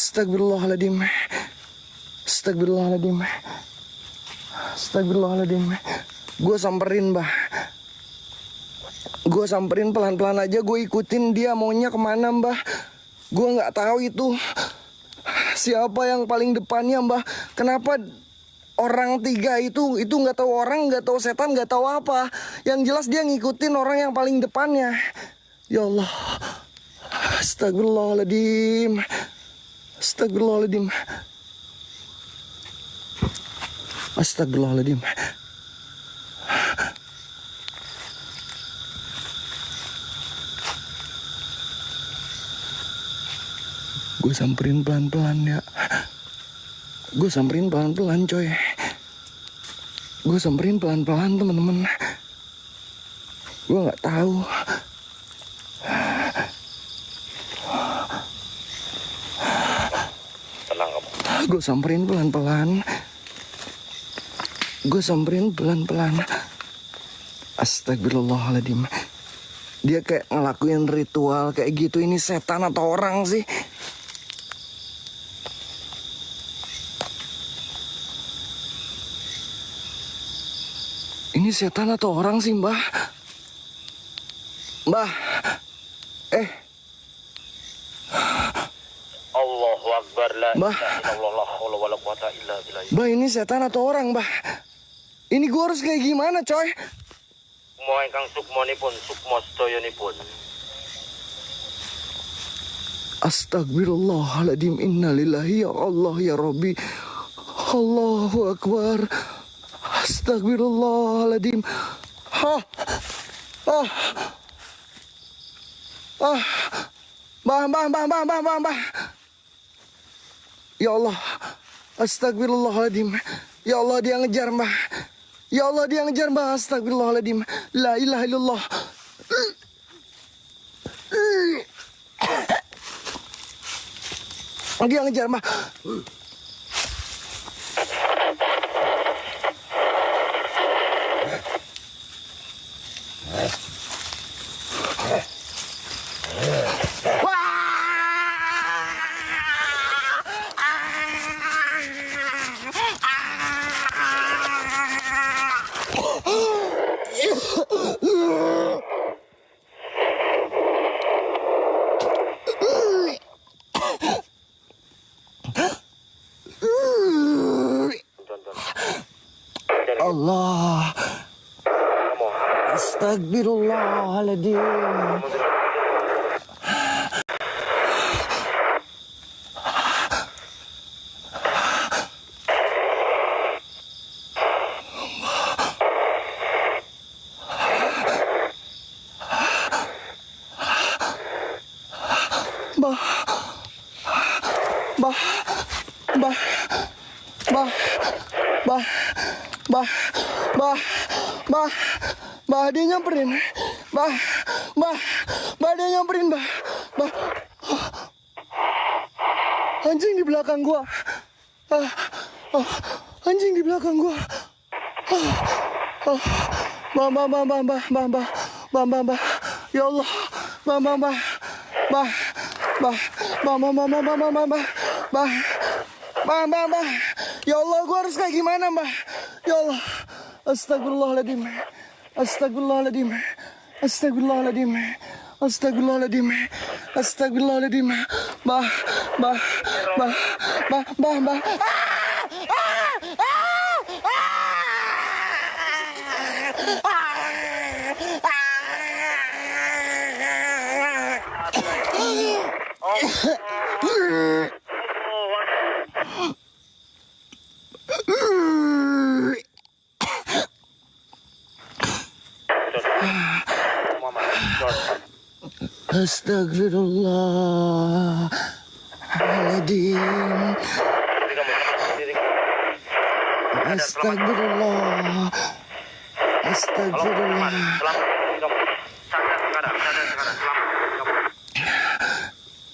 Astagfirullahaladzim. Astagfirullahaladzim. Astagfirullahaladzim. Gue samperin, Mbah. Gue samperin pelan-pelan aja. Gue ikutin dia maunya kemana, Mbah. Gue nggak tahu itu siapa yang paling depannya, Mbah. Kenapa orang tiga itu nggak tahu orang, nggak tahu setan, nggak tahu apa. Yang jelas dia ngikutin orang yang paling depannya. Ya Allah. Astagfirullahaladzim. Astagfirullahaladzim. Astagfirullahaladzim. Gue samperin pelan-pelan ya. Gue samperin pelan-pelan coy. Gue samperin pelan-pelan teman-teman. Gue nggak tahu. Gue samperin pelan-pelan. Gue samperin pelan-pelan. Astagfirullahaladzim. Dia kayak ngelakuin ritual kayak gitu. Ini setan atau orang sih? Ini setan atau orang sih, Mbah? Mbah. Allahu Akbar, la Mbah. ilaha illallah, la haula wala quwata illa billah. Mbah, ini setan atau orang, Mbah? Ini gue harus kayak gimana, coy? Mo ingkang sukmonipun, sukmo sedoyonipun. Astagfirullahaladzim. Innalillahi ya Allah ya Rabbi. Allahu Akbar. Astagfirullahaladzim. Mbah. Ya Allah. Astagfirullahaladzim. Ya Allah, dia ngejar, Mbah. Ya Allah, dia ngejar, Mbah. Astagfirullahaladzim. La ilaha illallah. Dia ngejar, Mbah. Allah. Astagfirullahaladzim. Bah, dia nyamperin. Bah, dia nyamperin, bah. Anjing di belakang gua. Anjing di belakang gua. Bah. Ya Allah. Bah. Ya Allah, gua harus kayak gimana, Mbah? Ya Allah. Astagfirullahaladzim. Bah. Astagfirullahaladzim.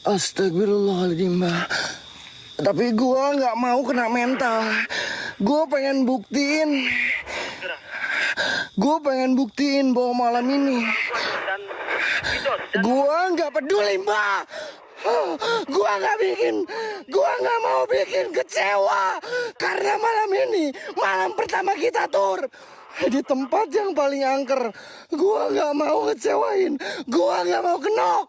Astagfirullahaladzim, Mbah. Tapi gue nggak mau kena mental. Gue pengen buktiin bahwa malam ini gue nggak peduli, Mbah. Gua nggak mau bikin kecewa karena malam ini malam pertama kita tur di tempat yang paling angker. Gua nggak mau ngecewain, gua nggak mau kenok.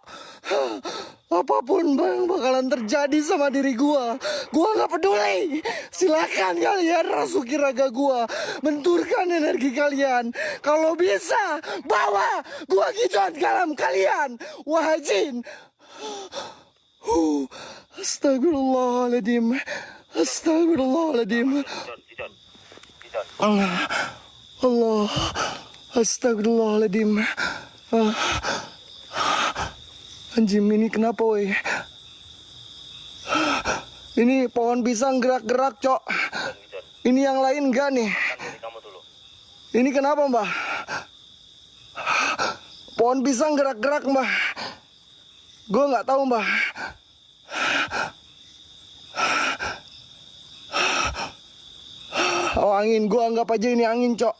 Apapun yang bakalan terjadi sama diri gua nggak peduli. Silakan kalian rasuki raga gua, benturkan energi kalian. Kalau bisa bawa gua gijon ke alam kalian, wahai jin. Astagfirullahaladzim. Astagfirullahaladzim. Allah. Astagfirullahaladzim. Anjing ini kenapa woi? Ini pohon pisang gerak-gerak cok. Ini yang lain enggak nih? Ini kenapa mbah? Pohon pisang gerak-gerak mbah. Gue nggak tahu mbah. Oh angin, gue anggap aja ini angin cok.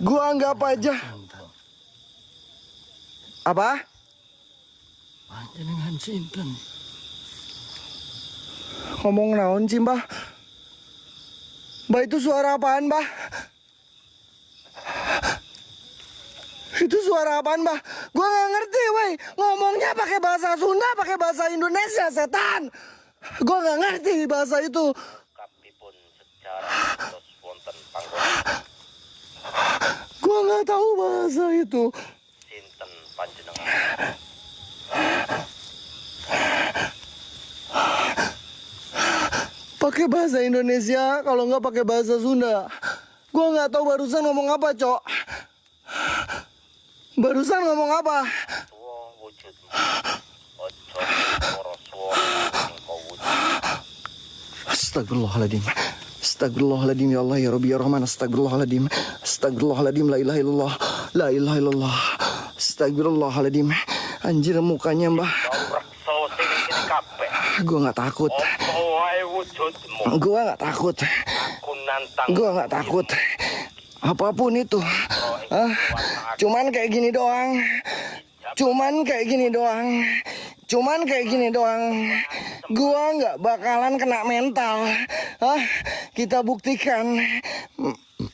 Gue anggap aja. Apa? Panjenengan sinten? Ngomong naon sih mbah? Mbah itu suara apaan mbah? Itu suara apaan mbah? Gua nggak ngerti weh. Ngomongnya pakai bahasa Sunda, pakai bahasa Indonesia setan. Gua nggak ngerti bahasa itu. Kapipun secara terus wonten panggonan Gua nggak tahu bahasa itu. sinten panjenengan. Pakai bahasa Indonesia, kalau nggak pakai bahasa Sunda. Gua nggak tahu barusan ngomong apa cok. Barusan ngomong apa? Tuwa wujudmu. Ojo swara-swara engkau wujud. Astagfirullahaladzim. Astagfirullahaladzim ya Allah ya Rabbi ya Rahman. Astagfirullahaladzim. Astagfirullahaladzim. La ilaha illallah. La ilaha illallah. Astagfirullahaladzim. Anjir mukanya mbah. Kau raksa sing kene kabeh. Gua nggak takut. Apa wae wujudmu. Gua nggak takut. Aku nantang. Gua nggak takut. Apapun itu. Cuman kayak gini doang. Cuman kayak gini doang. Cuman kayak gini doang. Gua nggak bakalan kena mental. Kita buktikan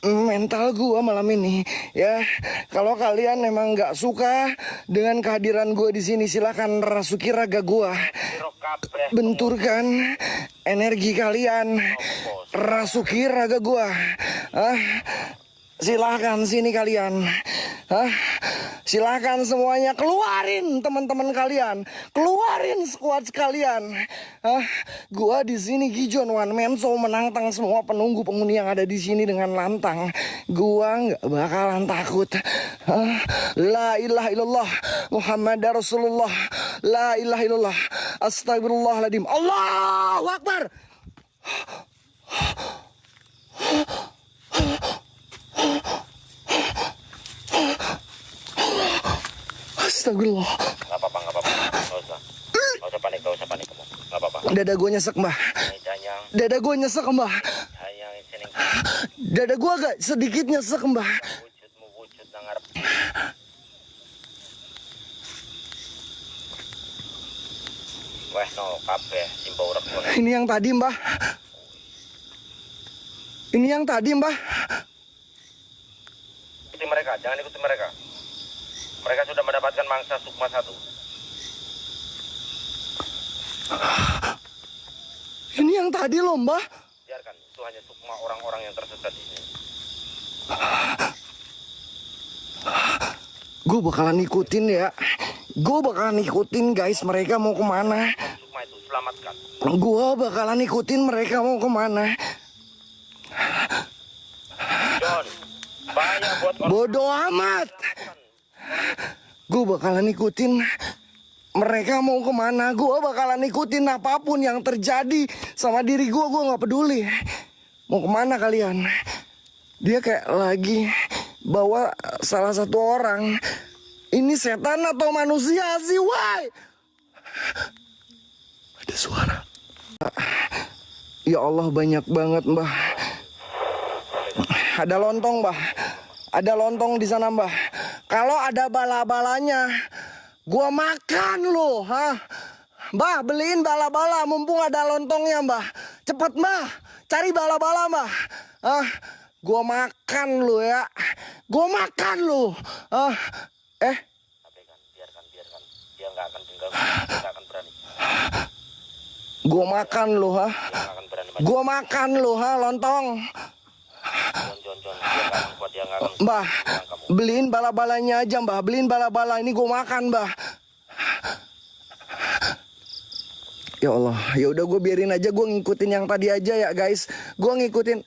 mental gua malam ini ya. Kalau kalian memang nggak suka dengan kehadiran gua di sini, silakan rasuki raga gua. Benturkan energi kalian. Rasuki raga gua. Silahkan sini kalian. Silahkan semuanya keluarin teman-teman kalian. Keluarin squad sekalian. Gua di sini Gijon One Man Show menantang semua penunggu penghuni yang ada di sini dengan lantang. Gua nggak bakalan takut. La ilaha illallah Muhammad Rasulullah. La ilaha illallah. Astagfirullahaladzim. Allahu Akbar. Astagfirullah. Gak apa-apa. Gak usah panik kamu. Gak apa-apa. Dada gue nyesek mbah. Janyang, Dada gue nyesek mbah. janyang sini. Dada gue agak sedikit nyesek mbah. Wujudmu wujud nang ngarep. Weh no kabeh simpa urek kono. Ini yang tadi mbah. Ini yang tadi mbah. Ikuti mereka, jangan ikuti mereka. Mereka sudah mendapatkan mangsa Sukma 1. Ini yang tadi loh mbah. Biarkan, itu hanya Sukma orang-orang yang tersesat di sini. Gue bakalan ikutin ya. Gue bakalan ikutin guys, mereka mau kemana. Sukma itu selamatkan. Gue bakalan ikutin mereka mau kemana. John, bahaya buat orang. Bodoh amat. Gue bakalan ikutin mereka mau kemana. Gue bakalan ikutin apapun yang terjadi sama diri gue gak peduli. Mau kemana kalian? Dia kayak lagi bawa salah satu orang. Ini setan atau manusia sih, why? Ada suara. Ya Allah, banyak banget mbah. Ada lontong mbah. Ada lontong di sana mbah. Kalau ada bala-balanya, gua makan loh, Mbah, beliin bala-bala mumpung ada lontongnya, Mbah. Cepet, Mbah. Cari bala-bala, Mbah. Gua makan lu ya. Gua makan lu. Abaikan, biarkan. Dia nggak akan tinggal, dia nggak akan berani. Gua makan lu, ha. Dia nggak akan berani maju. Gua makan lu, ha, lontong. John, dia nggak akan kuat, dia nggak akan Mbah, menyerang kamu. beliin bala-balanya aja, Mbah. Beliin bala-bala ini gua makan, Mbah. Ya Allah, ya udah gue biarin aja, gue ngikutin yang tadi aja ya guys. Gue ngikutin.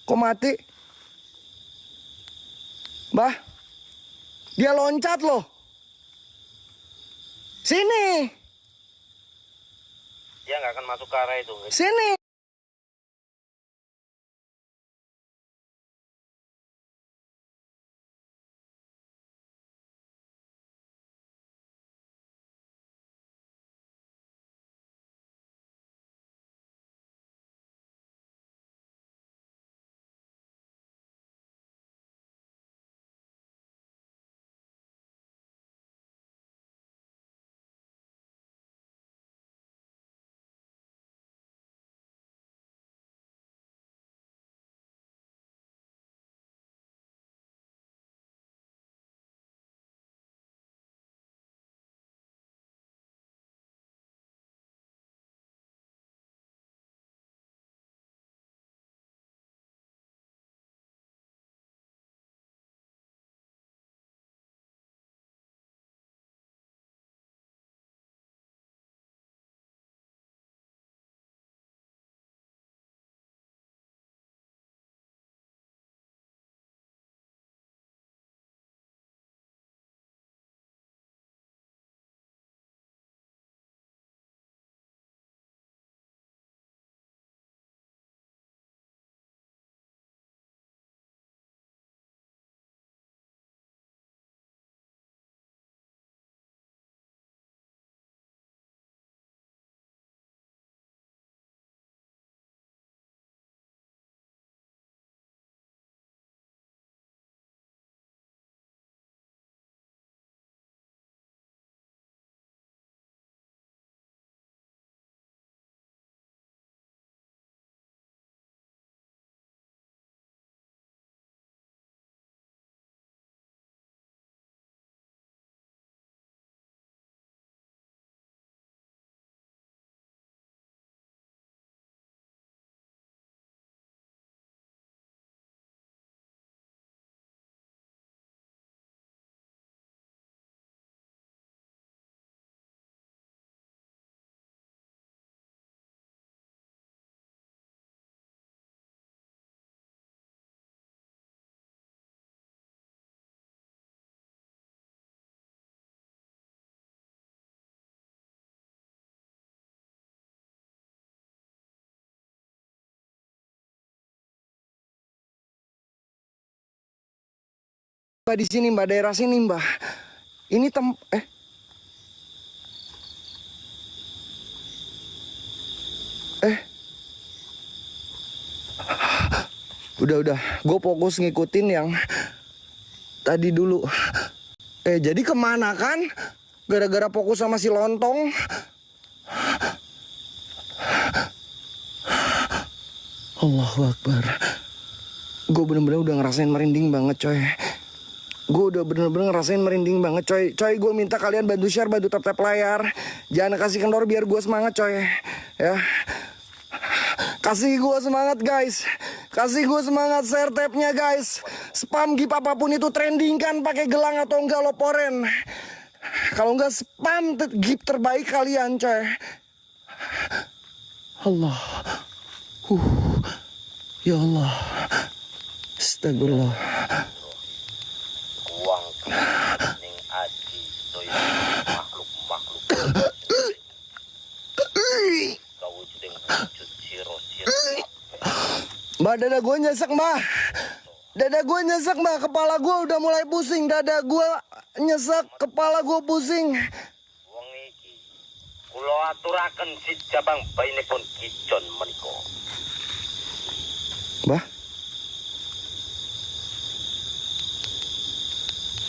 Kok mati? Mbah, dia loncat loh. Sini, Dia nggak akan masuk ke arah itu. sini. Mbak di sini, Mbak, daerah sini, Mbak. Ini Udah, gue fokus ngikutin yang tadi dulu. Jadi kemana kan? Gara-gara fokus sama si lontong. Allahu Akbar. Gue bener-bener udah ngerasain merinding banget, coy. Gue udah bener-bener ngerasain merinding banget, coy. Coy, gue minta kalian bantu share, bantu tap-tap layar. Jangan kasih kendor biar gue semangat, coy. Ya. Kasih gue semangat, guys. Kasih gue semangat, share tab-nya, guys. Spam gip apapun itu, trending kan pakai gelang atau enggak loporen. Kalau enggak spam gip terbaik kalian, coy. Allah. Ya Allah. Astagfirullah. Uang ning aji doy makhluk-makhluk. Kau wujuding wujud siro-siro. Mbak, dada gue nyesek, Mbak. Dada gue nyesek, Mbak. Kepala gue udah mulai pusing. Dada gue nyesek, kepala gue pusing. Wong iki kula aturaken si jabang bainipun Kijon menika. Mbah.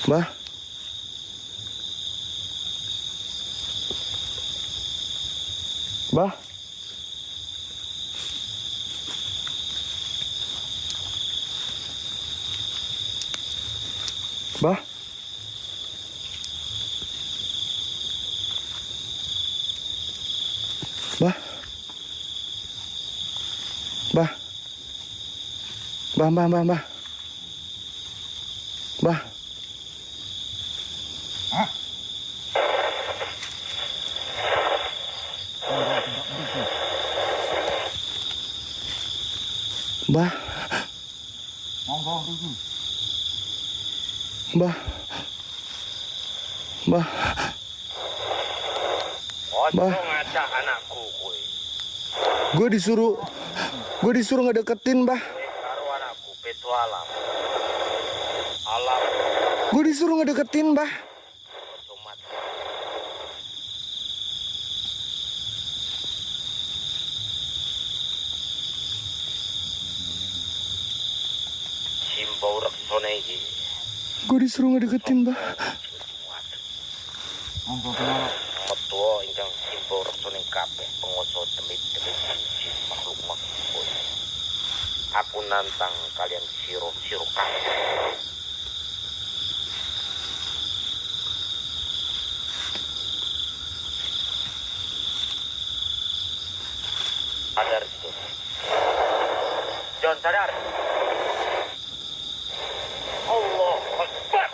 Mbah. Bah. Bah. Bah. Bah. Bah, bah, bah, bah. Bah. Bah. Bah. Bah. Ojo ngajak anakku kowe. Gue disuruh ngedeketin, Bah. Kowe karo anakku petualam. Alam Gue disuruh ngedeketin, Bah. ojo mati. Simbau reksone iki. Gue disuruh ngedeketin, Bah. Metua ingkang simbau reksone kabeh penguasa demit-demit jin makhluk-makhluk. Aku nantang kalian siro kabeh. Sadar itu. John sadar. Allah Akbar.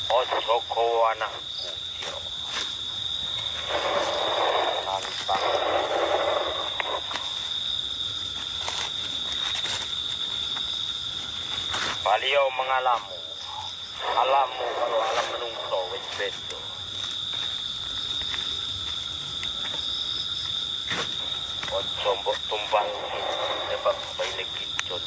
Ojo kowe anakku sira. Tantang. Beliau mengalamu. Alammu kalau alam menungso wis beda. Ojo mbok tumpang sebab baine kicot.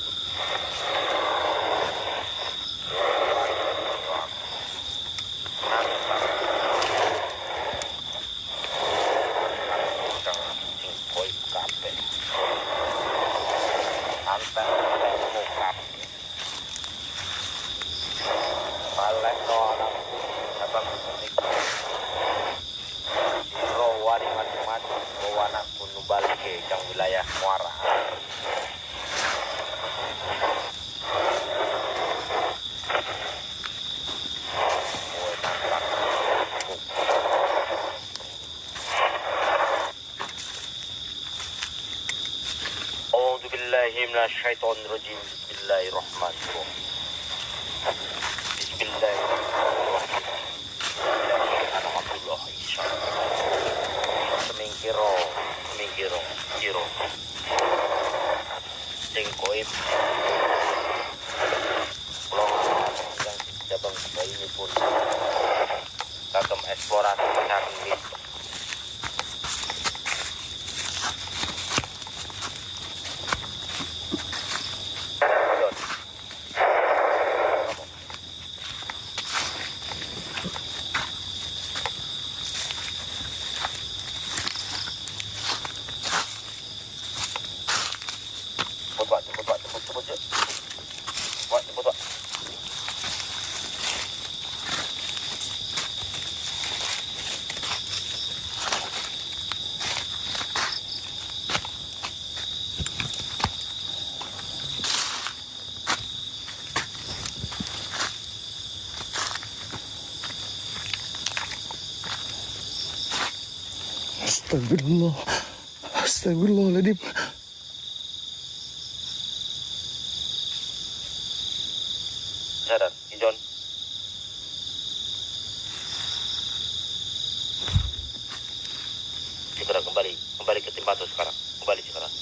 Wilayah Muara. A'udzu billahi minasyaitonir rajim. Bismillahirrahmanirrahim. Bismillahirrahmanirrahim. Alhamdulillah insyaallah. Semingkiro siro. Sing koib. Pulau yang cabang ini pun kagem eksplorasi canggih. Astagfirullah. Astagfirullahaladzim. Sadar, Ijon. Segera kembali ke tempat itu sekarang. Kembali sekarang.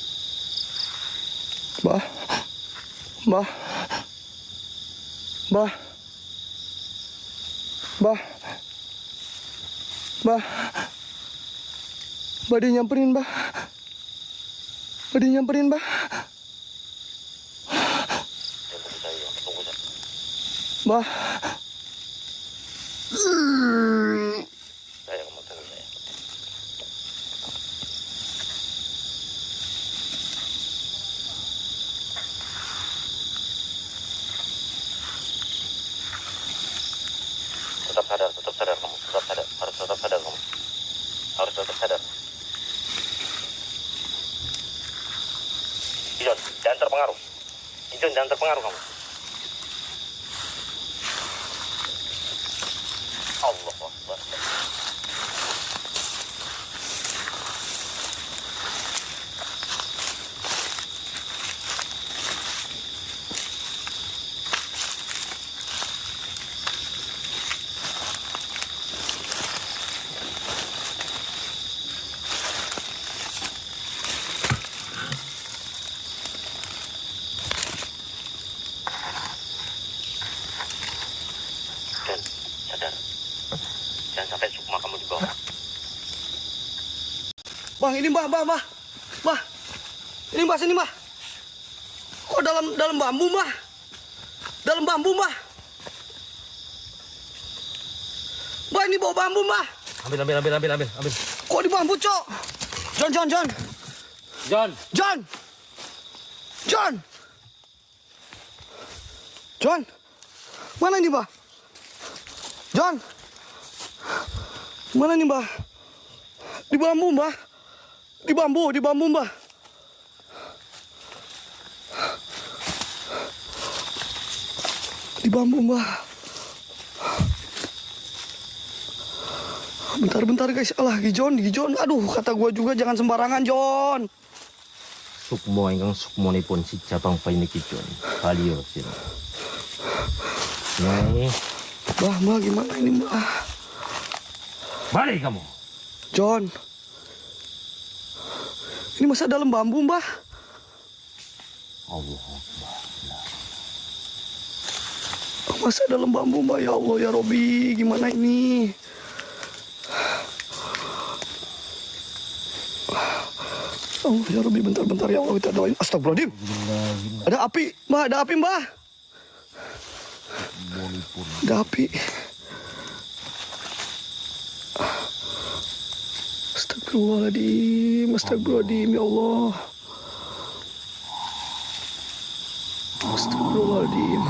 Bah. Bah. Bah. Bah. Bah. Bah, dia nyamperin, Bah. Bah, dia nyamperin, Bah. Tunggu saya. Bah. Saya mau tanya saya. Kijon, jangan terpengaruh. Kijon, jangan terpengaruh kamu. Allah Akbar. Jon, sadar. Jangan sampai sukma kamu di bawah. Bang, ini Mbah. Mbah. Ini Mbah, sini Mbah. Kok dalam bambu, Mbah? Dalam bambu, Mbah. Mbah, ini bau bambu, Mbah. Ambil. Kok di bambu, Cok? John. John. Mana ini, Mbah? John. Mana ini, Mbah? Di bambu, Mbah. Di bambu, Mbah. Di bambu, Mbah. Bentar guys. Alah, Gijon. Aduh, kata gua juga jangan sembarangan, John. Sukmo ingkang sukmonipun si Jabang Bayi Kijon. Kaliyo sira. Nyai, Mbah, gimana ini, Mbah? balik kamu. John. Ini masa dalam bambu, Mbah? Allah Akbar. Masa dalam bambu, Mbah? Ya Allah, ya Robi, gimana ini? Allah, ya Robi, bentar ya Allah, kita doain. Astagfirullahaladzim. Ada api, Mbah, Mbah. Ada api. Astagfirullahaladzim, ya Allah. Astagfirullahaladzim.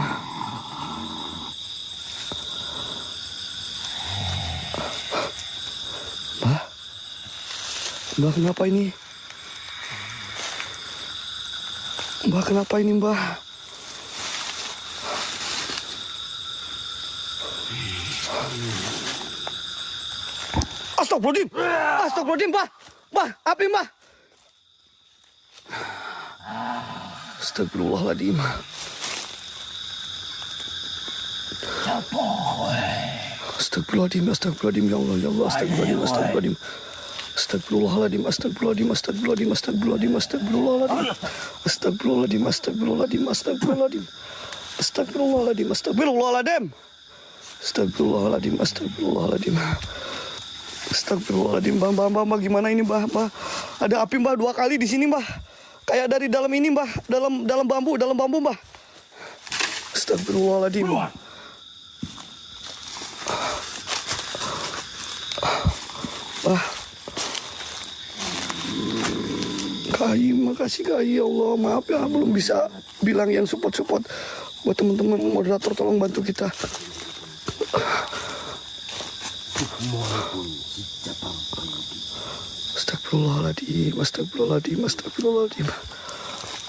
Mbah, kenapa ini? Mbah? Astagfirullahaladzim, Mbah. Mbah, api, Mbah. Astagfirullahaladzim. Astagfirullahaladzim, ya Allah, astagfirullahaladzim. Astagfirullahaladzim. Astagfirullahaladzim, Mbah, gimana ini, Mbah? Ada api, Mbah, 2 kali di sini, Mbah. Kayak dari dalam ini, Mbah. Dalam bambu, Mbah. Astagfirullahaladzim. Mbah. Makasih Kai, ya Allah. Maaf ya, belum bisa bilang yang support. Buat teman-teman moderator, tolong bantu kita.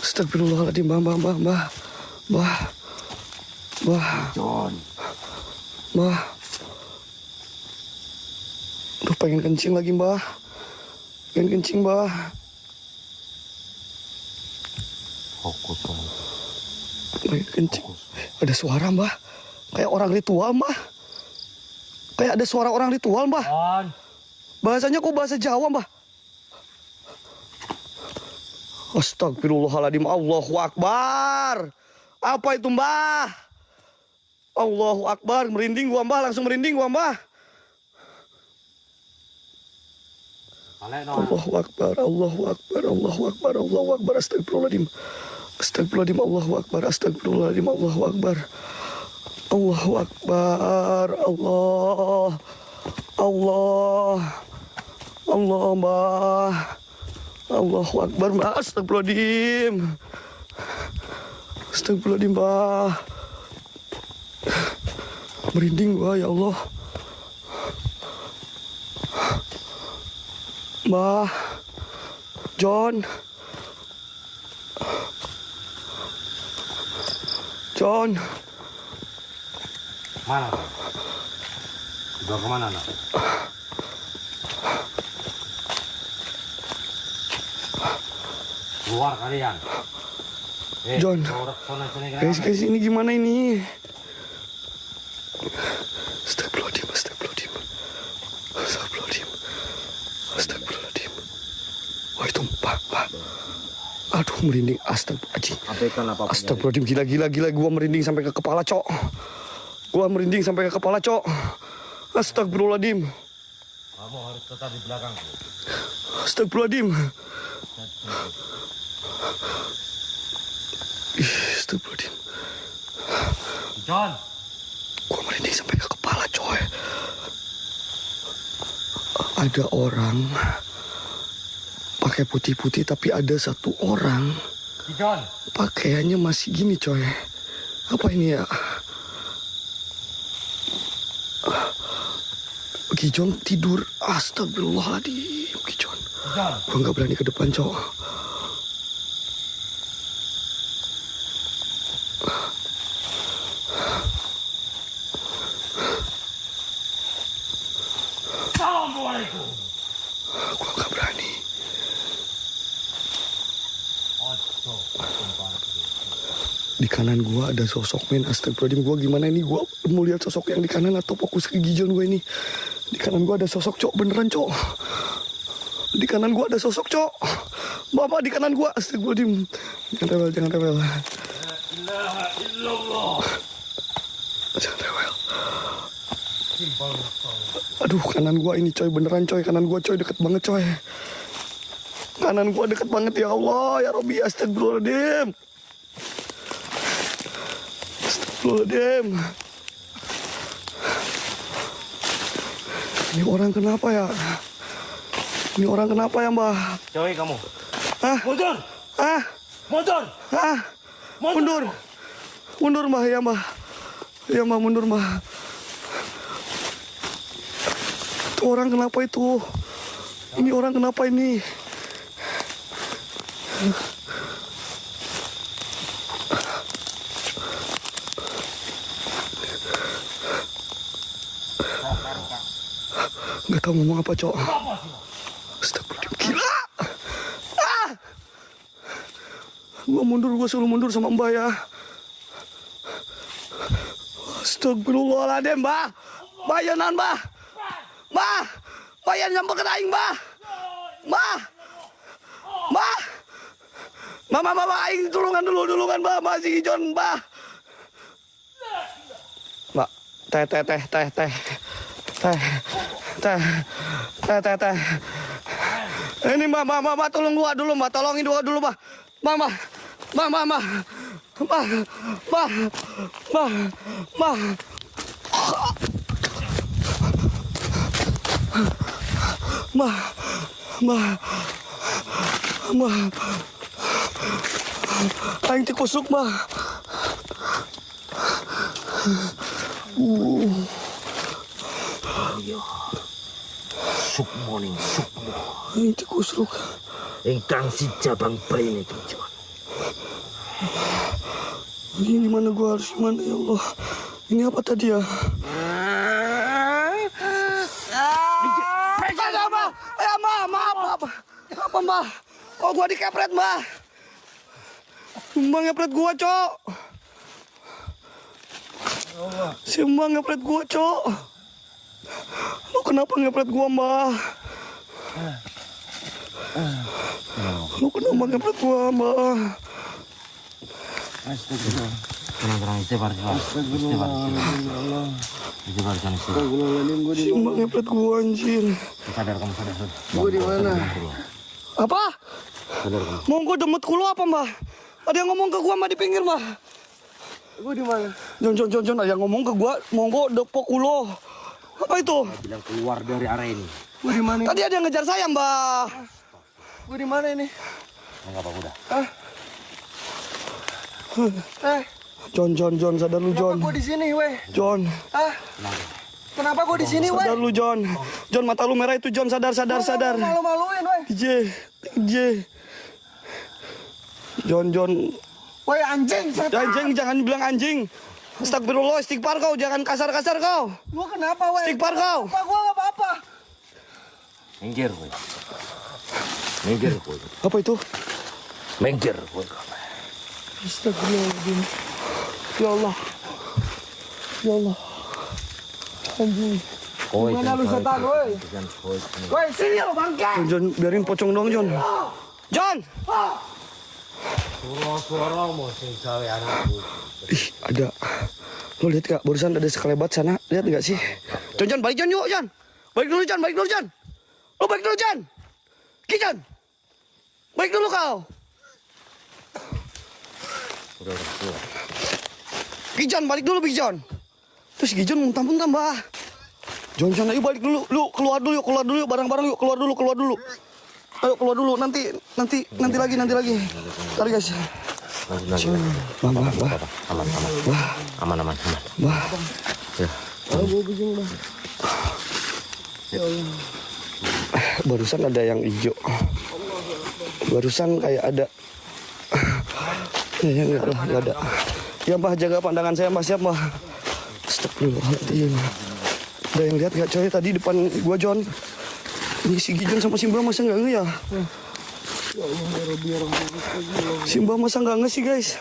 Astagfirullahaladzim, Mbah. John. Mbah. Aduh, pengen kencing lagi, Mbah. Pengen kencing, Mbah. Fokus. Pengen kencing. Ada suara, Mbah. Kayak orang ritual, Mbah. Kayak ada suara orang ritual, Mbah. John. Bahasanya kok bahasa Jawa, Mbah? Astagfirullahaladzim. Allahu Akbar. Apa itu, Mbah? Allahu Akbar. Merinding gua, Mbah. Langsung merinding gua, Mbah. Allahu Akbar. Astagfirullahaladzim. Allahu Akbar. Astagfirullahaladzim. Allahu Akbar. Allah, Mbah. Allahu Akbar, Mbah. Astagfirullahaladzim, Mbah. Merinding gua, ya Allah. Mbah. John. John. Mana? Dibawa kemana nak? Keluar kalian. John. Guys, ini gimana ini? Astagfirullahaladzim. Wah itu Pak. Aduh merinding. Astagfirullahaladzim. Gila. Gua merinding sampai ke kepala, Cok. Astagfirullahaladzim. Kamu harus tetap di belakang. Astagfirullahaladzim. Astagfirullahaladzim. John. Gua merinding sampai ke kepala, coy. Ada orang pakai putih-putih, tapi ada satu orang John. pakaiannya masih gini, coy. Apa ini ya? Gijon tidur. Astagfirullahaladzim, Gijon. Gua nggak berani ke depan, coy. Assalamualaikum. Gua nggak berani. Di kanan gua ada sosok, men. Astagfirullahaladzim, gua gimana ini? Gua mau lihat sosok yang di kanan atau fokus ke Gijon gua ini. Di kanan gua ada sosok, Cok. Beneran, Cok. Di kanan gua ada sosok, Cok. Bapak di kanan gua. Astagfirullahaladzim. Jangan rewel. La ilaha illallah. Jangan rewel. Aduh, kanan gua ini, coy. Beneran, coy. Kanan gua, coy. Deket banget, coy. Kanan gua deket banget, ya Allah. Ya Rabbi, astagfirullahaladzim. Astagfirullahaladzim. Ini orang kenapa ya? Mbah? Coy kamu. Hah? Mundur. Hah? Mundur. Hah? Mundur, Mbah. Ya, Mbah. Ya, Mbah, mundur, Mbah. Itu orang kenapa itu? Ini orang kenapa ini? Nggak tahu ngomong apa, Cok. Astagfirullahaladzim, gila. Gua suruh mundur sama Mbah ya. Astagfirullahaladzim, Mbah. Bayanan, Mbah. Mbah. Bayan nyampe ke aing, Mbah. Mbah. Mbah, aing tulungan dulu, Mbah. Masih Gijon, Mbah. Mbak, teh. Ini Mbak, tolong gua dulu, Mbak. Tolongin gua dulu, Mbak. Mbak. Aing tikusuk, Mbak. Sukmo. Aing tikusuk. Engkang si Jabang Bayi Gijon. Ini gimana gua harus gimana, ya Allah? Ini apa tadi ya? Maaf. Apa, Mbah? Oh, gua dikepret, Mbah. Mbah ngepret gua, Cok. Si Mbah ngepret gua, Cok. Lu kenapa ngepret gua, Mbah? Lu kenapa ngepret gua, Mbah? Tenang, istighfar. Si Mbah ngepret gua, anjir. Sadar kamu. Gua di mana? Apa? Monggo demet kulo apa, Mbah? Ada yang ngomong ke gua, Mbah, di pinggir, Mbah. Gua di mana? Jon, ada yang ngomong ke gua, monggo depok kulo. Apa itu? Bilang keluar dari area ini. Gua di mana? Tadi ada yang ngejar saya, Mbah. Gua di mana ini? Enggak apa-apa udah. Jon, sadar lu, Jon. Kenapa gua di sini, weh? Jon. Kenapa gua di sini, weh? Sadar lu, Jon. Jon, mata lu merah itu, Jon. Sadar. Malu-maluin, weh. J. Jon. Woi anjing, setan. Anjing, jangan bilang anjing. Astagfirullah, istighfar kau, jangan kasar-kasar kau. Lu kenapa, woi? Istighfar kau. Apa gua nggak apa-apa. Minggir, woi. Minggir, woi. Apa itu? Minggir, woi. Astagfirullahaladzim. Ya Allah. Ya Allah. Anjing. Woi, Gimana lu setan, woi? Woi, sini lo bangke. John, biarin pocong dong, John. John! Suara-suara mau sing gawe anakku. Ih, ada. Lo lihat gak? Barusan ada sekelebat sana. Lihat gak sih? John, balik John yuk, John. Balik dulu, John. Balik dulu, John. Lo balik dulu, John. John. Balik dulu kau. Udah. John, balik dulu, John. Terus John muntah-muntah, Mbah. John, ayo balik dulu. Lu keluar dulu yuk, bareng-bareng yuk. Keluar dulu. Ayo keluar dulu, nanti lagi. Tarik guys. Aman. Bah. Ya. Barusan ada yang hijau. Barusan kayak ada. Ya enggak ada. Ya Mbah, jaga pandangan saya Mbah, siap Mbah. Astagfirullahaladzim. Ada yang lihat gak coy tadi depan gua John? Ini si Gijon sama Simba masa nggak nge ya? Si Mbah masa nggak nge sih guys?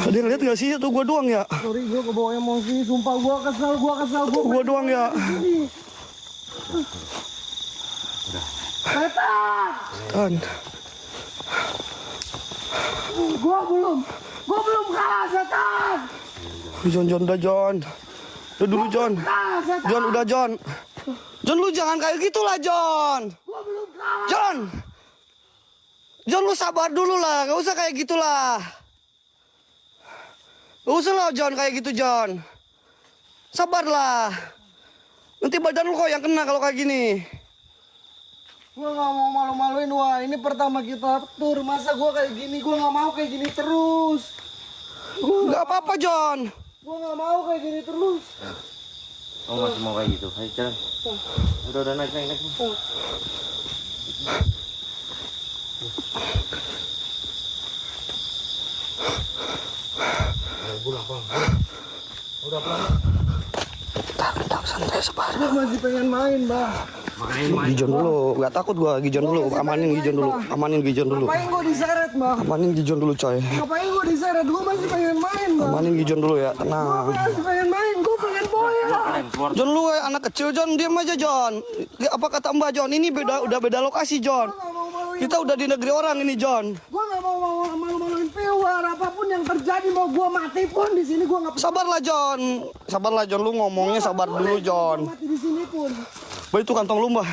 Ada yang lihat gak sih? Atau gua doang ya? Sorry, gua kebawa emosi. Sumpah gua kesal. Gua doang ya? Setan. Gua belum kalah, setan. John, udah John. Udah dulu John. John, udah John. John, lu jangan kayak gitulah John. John, lu sabar dulu lah. Gak usah kayak gitulah. Gak usah lah John kayak gitu John. Sabarlah. Nanti badan lu kok yang kena kalau kayak gini. Gua nggak mau malu-maluin, wah. Ini pertama kita tur. Masa gua kayak gini? Gua nggak mau kayak gini terus. Gak apa-apa John. Gua nggak mau kayak gini terus. Oh, masih mau kayak gitu. Ayo jalan. Udah naik. Bentar, santai sabar. Gua masih pengen main, Bang. Gijon dulu, gak takut gua. Gijon dulu, amanin Gijon dulu. Ngapain gua diseret, Bang? Amanin Gijon dulu coy. Ngapain gua diseret? Gua masih pengen main, Bang. Amanin Gijon dulu ya, Gua tenang. masih pengen main. Gua pengen boya. John lu anak kecil John, diam aja John. Apa kata Mbak John? Ini udah beda lokasi John. Gua nggak mau maluin. Kita udah di negeri orang ini John. Gua nggak mau malu-maluin Piwar. Apapun yang terjadi, mau gua mati pun di sini gua nggak. Sabarlah John, lu ngomongnya sabar dulu John. Mati di sini pun. Bah, itu kantong lu Mbah.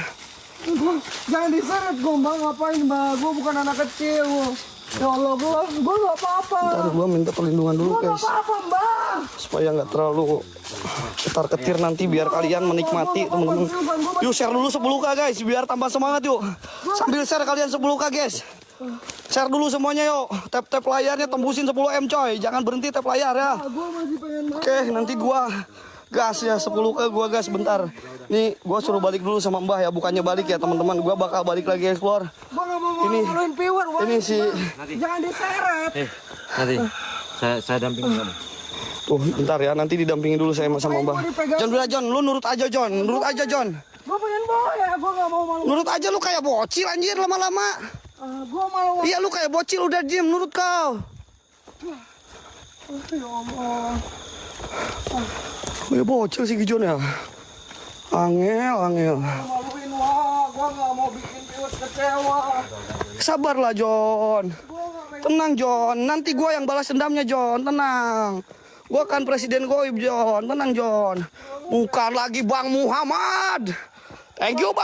Gua, jangan diseret gua, Mbak. Ngapain, Mbak? Gua bukan anak kecil. Ya Allah, gua nggak apa-apa. Ntar gua minta perlindungan dulu Gua nggak guys. apa-apa, Mbak. Supaya nggak terlalu ketar-ketir nanti biar kalian menikmati teman-teman. Yuk share dulu 10k guys, biar tambah semangat yuk. Sambil share kalian 10k guys. Share dulu semuanya yuk. Tap layarnya tembusin 10M coy. Jangan berhenti tap layar ya. Gua masih pengen main. Oke, nanti gua gas ya 10k gua gas bentar. Nih gua suruh balik dulu sama Mbah ya, bukannya balik ya teman-teman. Gua bakal balik lagi explore. Gua nggak mau Ini- maluin Piwar. Wah. Ini si Jangan diseret. Nanti saya dampingin kamu. tuh bentar ya, nanti didampingi dulu saya sama Mbah. John, udah John, lu nurut aja John. Gua pengen boya. Gua nggak mau malu. Nurut aja lu kayak bocil anjir lama-lama. Gua malu. Iya lu kayak bocil udah diem nurut kau. Ya Allah. Kayak bocil sih Gijon ya. Angel. Maluin, wah. Gua nggak mau bikin Piwar kecewa. Sabarlah John. Gua nggak pengen. Tenang John, nanti gua yang balas dendamnya John, tenang. Gua kan Presiden Goib John, tenang John. Bukan lagi Bang Muhammad. Thank you Bang.